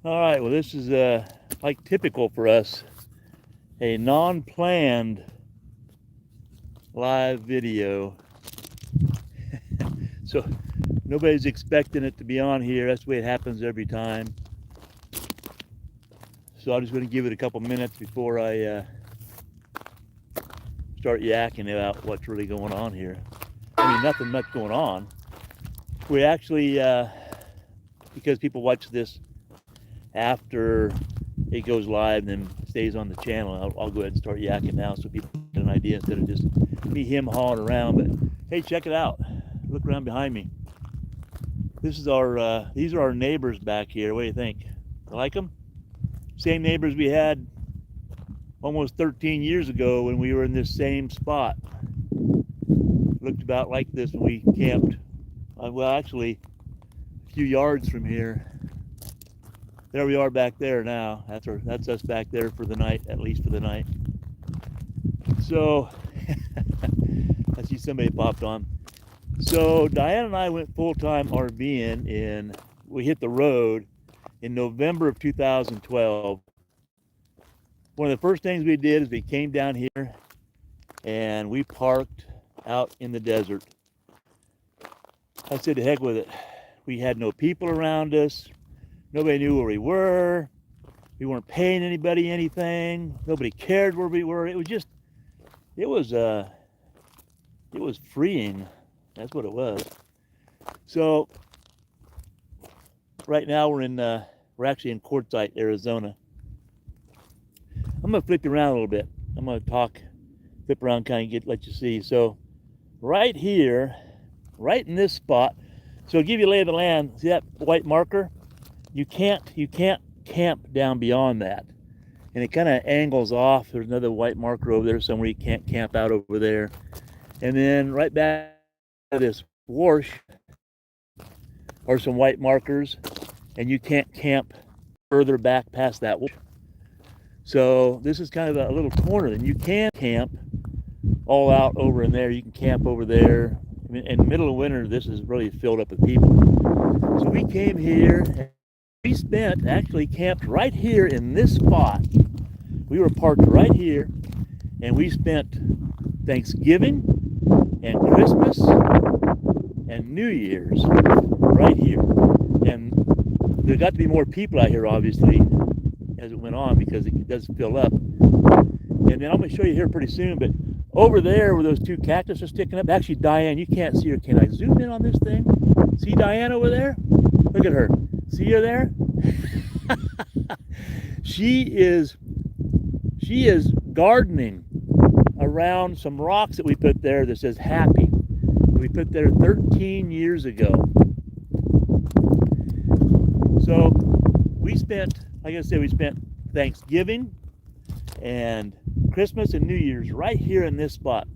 All right, well, this is like typical for us, a non-planned live video. So nobody's expecting it to be on here. That's the way it happens every time. So I'm just going to give it a couple minutes before I start yakking about what's really going on here. I mean, nothing much going on. We actually, because people watch this after it goes live and then stays on the channel, I'll go ahead and start yakking now so people get an idea instead of just me hawing around. But hey, check it out. Look around behind me. This is our, these are our neighbors back here. What do you think? You like them? Same neighbors we had almost 13 years ago when we were in this same spot. Looked about like this when we camped. Well, actually, a few yards from here. There we are back there now. That's us back there for the night, at least for the night. So, I see somebody popped on. So Diane and I went full-time RVing we hit the road in November of 2012. One of the first things we did is we came down here and we parked out in the desert. I said, to heck with it. We had no people around us. Nobody knew where we were. We weren't paying anybody anything. Nobody cared where we were. It was freeing. That's what it was. So right now we're actually in Quartzsite, Arizona. I'm gonna flip you around a little bit. I'm gonna flip around, kind of let you see. So right here, right in this spot. So I'll give you a lay of the land. See that white marker? You can't camp down beyond that. And it kind of angles off. There's another white marker over there somewhere. You can't camp out over there. And then right back to this wash are some white markers, and you can't camp further back past that wash. So this is kind of a little corner, and you can camp all out over in there. You can camp over there. I mean, in the middle of winter, this is really filled up with people. So we came here, and we actually camped right here in this spot. We were parked right here, and we spent Thanksgiving and Christmas and New Year's right here. And there got to be more people out here, obviously, as it went on, because it does fill up. And then I'm going to show you here pretty soon, but over there where those two cactus are sticking up, actually Diane, you can't see her. Can I zoom in on this thing? See Diane over there? Look at her. See her there? She is gardening around some rocks that we put there that says happy. We put there 13 years ago. So we spent, like I said, we spent Thanksgiving and Christmas and New Year's right here in this spot.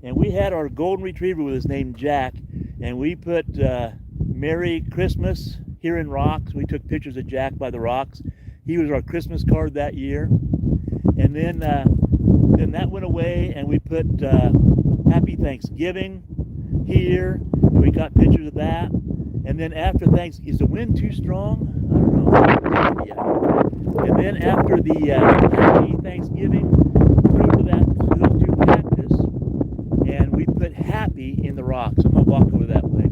And we had our golden retriever with his name Jack, and we put Merry Christmas here in rocks. We took pictures of Jack by the rocks. He was our Christmas card that year. And then that went away, and we put Happy Thanksgiving here, and we got pictures of that. And then after Thanksgiving, is the wind too strong? I don't know. Yeah. And then after the Happy Thanksgiving, through to those two cactus, and we put Happy in the rocks. I'm gonna walk over that way.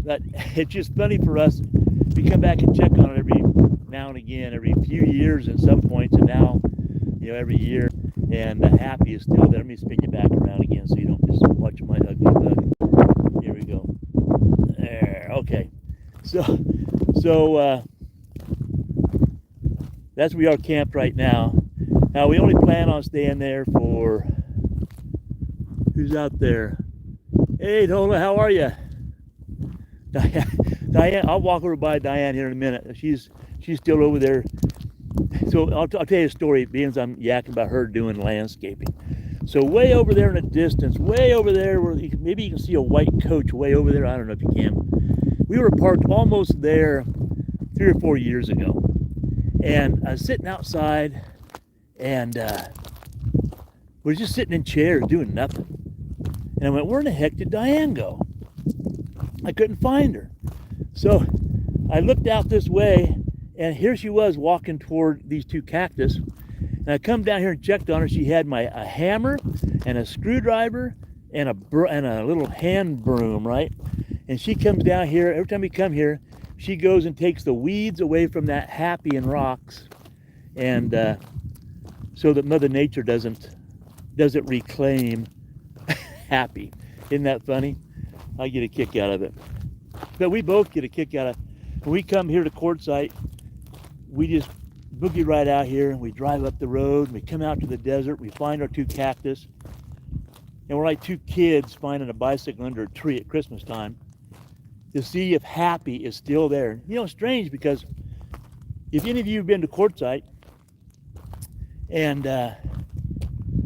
But it's just funny for us. We come back and check on it every now and again, every few years at some points, and now, every year. And the Happy is still there. Let me spin you back around again so you don't just watch my ugly bug. Here we go. There. Okay. So that's where we are camped right now. Now we only plan on staying there for, who's out there? Hey Tola, how are you? Diane, I'll walk over by Diane here in a minute. She's still over there. So I'll tell you a story, being as I'm yakking about her doing landscaping. So way over there in the distance, way over there, where maybe you can see a white coach way over there. I don't know if you can. We were parked almost there 3 or 4 years ago. And I was sitting outside, and we're just sitting in chairs doing nothing. And I went, where in the heck did Diane go? I couldn't find her. So I looked out this way, And here she was walking toward these two cactus. And I come down here and checked on her. She had a hammer and a screwdriver and a little hand broom, right? And she comes down here. Every time we come here, she goes and takes the weeds away from that happy and rocks, and so that Mother Nature doesn't reclaim happy. Isn't that funny? I get a kick out of it. But we both get a kick out of it. When we come here to Quartzsite, we just boogie right out here. We drive up the road. We come out to the desert. We find our two cactus. And we're like two kids finding a bicycle under a tree at Christmas time to see if happy is still there. You know, it's strange because if any of you have been to Quartzsite and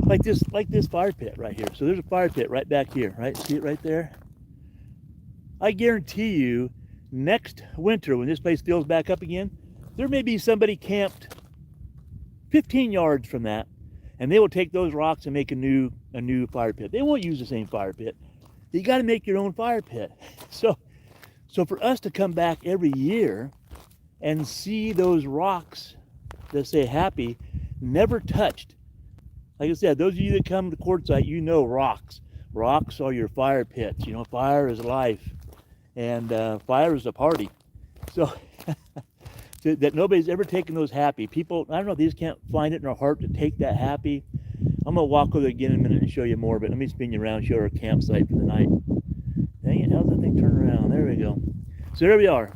like this fire pit right here. So there's a fire pit right back here, right? See it right there? I guarantee you next winter when this place fills back up again, there may be somebody camped 15 yards from that, and they will take those rocks and make a new fire pit. They won't use the same fire pit. You got to make your own fire pit. So for us to come back every year and see those rocks that say happy, never touched. Like I said, those of you that come to Quartzsite, you know rocks. Rocks are your fire pits. You know, fire is life, and fire is a party. So that nobody's ever taken those happy. People, I don't know, they just can't find it in their heart to take that happy. I'm gonna walk over there again in a minute and show you more, but let me spin you around and show our campsite for the night. Dang it, how's that thing turn around? There we go. So there we are.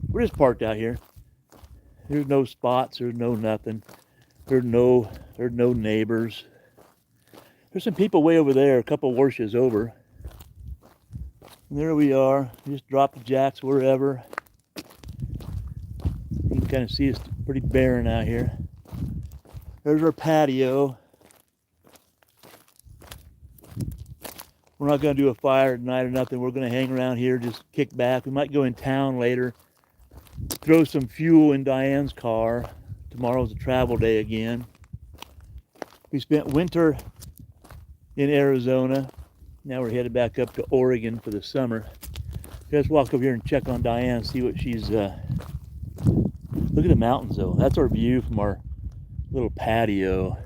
We're just parked out here. There's no spots, there's no nothing. There's no neighbors. There's some people way over there, a couple washes over. And there we are. Just drop the jacks wherever. You can kind of see it's pretty barren out here. There's our patio. We're not going to do a fire tonight or nothing. We're going to hang around here, just kick back. We might go in town later, throw some fuel in Diane's car. Tomorrow's a travel day again. We spent winter in Arizona. Now we're headed back up to Oregon for the summer. Let's walk over here and check on Diane, see what she's... Look at the mountains though. That's our view from our little patio.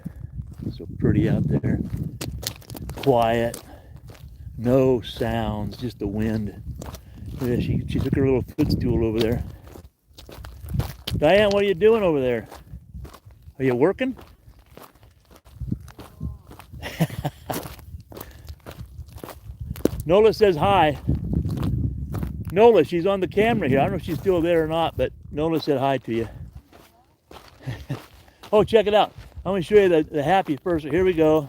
It's so pretty out there. Quiet. No sounds, just the wind. Yeah, she took her little footstool over there. Diane, what are you doing over there? Are you working? Nola says hi. Nola, she's on the camera here. I don't know if she's still there or not, but Nola said hi to you. Oh, check it out. I'm going to show you the happy first. Here we go.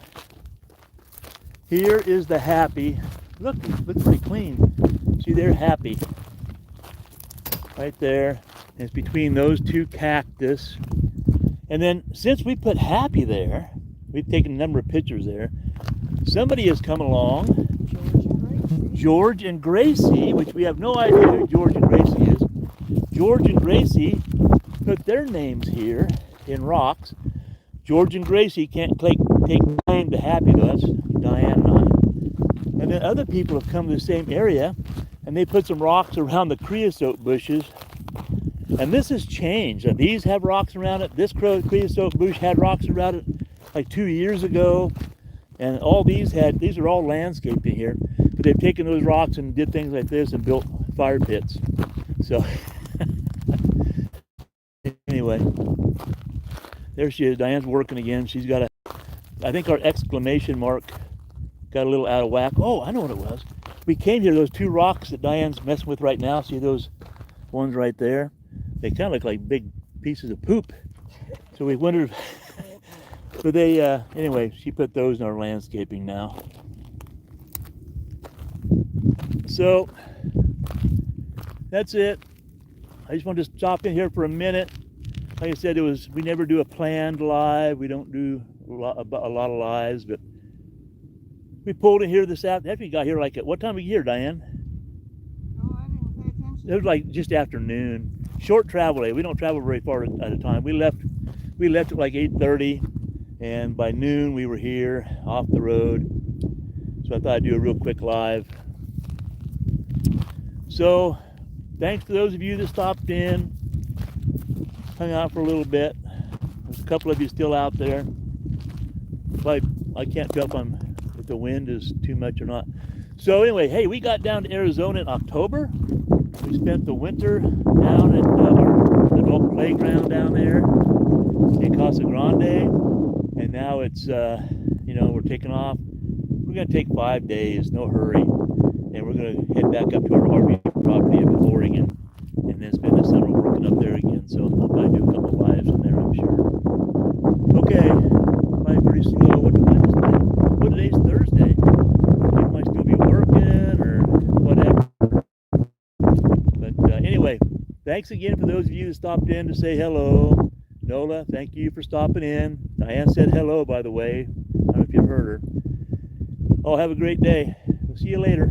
Here is the happy. Look, it looks pretty clean. See, they're happy. Right there. And it's between those two cactus. And then since we put happy there, we've taken a number of pictures there. Somebody has come along. George and Gracie, which we have no idea who George and Gracie is. George and Gracie put their names here in rocks. George and Gracie can't take claim to happy to us, Diane and I. And then other people have come to the same area and they put some rocks around the creosote bushes. And this has changed. And these have rocks around it. This creosote bush had rocks around it like 2 years ago. And all these are all landscaping here. But they've taken those rocks and did things like this and built fire pits. So anyway, there she is. Diane's working again. She's got I think our exclamation mark got a little out of whack. Oh, I know what it was. We came here, those two rocks that Diane's messing with right now. See those ones right there? They kind of look like big pieces of poop. So we wondered, but they, anyway, she put those in our landscaping now. So that's it. I just wanted to stop in here for a minute. Like I said, we never do a planned live. We don't do a lot of lives, but we pulled in here this afternoon. After we got here, like at what time were you here, Diane? Oh, I didn't pay attention. It was like just afternoon. Short travel day. We don't travel very far at a time. We left at like 8:30, and by noon we were here off the road. So I thought I'd do a real quick live. So thanks to those of you that stopped in. hung out for a little bit. There's a couple of you still out there. But I can't tell if the wind is too much or not. So anyway, hey, we got down to Arizona in October. We spent the winter down at our adult playground down there in Casa Grande, and now it's we're taking off. We're gonna take 5 days, no hurry, and we're gonna head back up to our RV property up in Oregon, and then spend the summer working up there again. So I'll probably do a couple of lives in there, I'm sure. Okay, probably pretty slow. What time is today? Well, today's Thursday. You might still be working or whatever. But anyway, thanks again for those of you who stopped in to say hello. Nola, thank you for stopping in. Diane said hello, by the way. I don't know if you heard her. Oh, have a great day. We'll see you later.